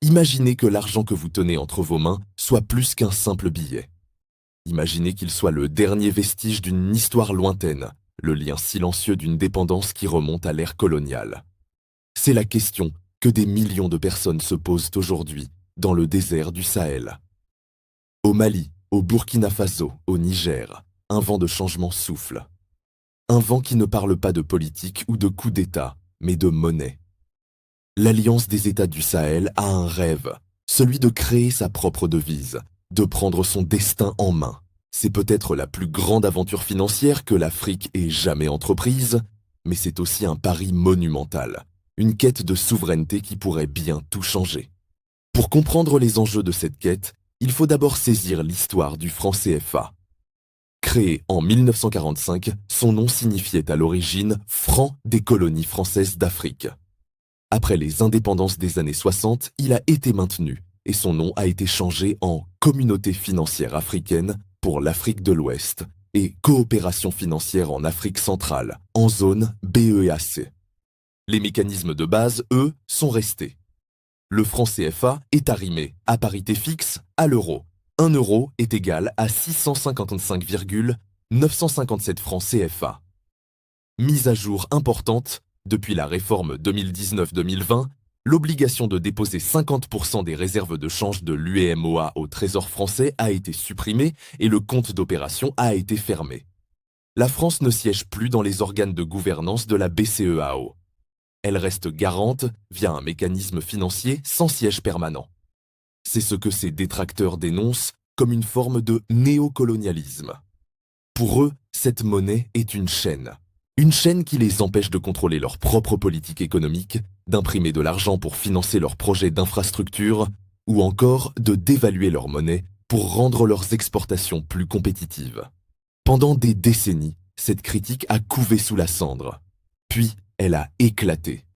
Imaginez que l'argent que vous tenez entre vos mains soit plus qu'un simple billet. Imaginez qu'il soit le dernier vestige d'une histoire lointaine, le lien silencieux d'une dépendance qui remonte à l'ère coloniale. C'est la question que des millions de personnes se posent aujourd'hui dans le désert du Sahel. Au Mali, au Burkina Faso, au Niger, un vent de changement souffle. Un vent qui ne parle pas de politique ou de coup d'État, mais de monnaie. L'Alliance des États du Sahel a un rêve, celui de créer sa propre devise, de prendre son destin en main. C'est peut-être la plus grande aventure financière que l'Afrique ait jamais entreprise, mais c'est aussi un pari monumental, une quête de souveraineté qui pourrait bien tout changer. Pour comprendre les enjeux de cette quête, il faut d'abord saisir l'histoire du franc CFA. Créé en 1945, son nom signifiait à l'origine franc des colonies françaises d'Afrique. Après les indépendances des années 60, il a été maintenu et son nom a été changé en Communauté financière africaine pour l'Afrique de l'Ouest et Coopération financière en Afrique centrale, en zone BEAC. Les mécanismes de base, eux, sont restés. Le franc CFA est arrimé, à parité fixe, à l'euro. 1 euro est égal à 655,957 francs CFA. Mise à jour importante, depuis la réforme 2019-2020, l'obligation de déposer 50% des réserves de change de l'UEMOA au Trésor français a été supprimée et le compte d'opération a été fermé. La France ne siège plus dans les organes de gouvernance de la BCEAO. Elle reste garante via un mécanisme financier sans siège permanent. C'est ce que ces détracteurs dénoncent comme une forme de néocolonialisme. Pour eux, cette monnaie est une chaîne. Une chaîne qui les empêche de contrôler leur propre politique économique, d'imprimer de l'argent pour financer leurs projets d'infrastructure, ou encore de dévaluer leur monnaie pour rendre leurs exportations plus compétitives. Pendant des décennies, cette critique a couvé sous la cendre. Puis, elle a éclaté.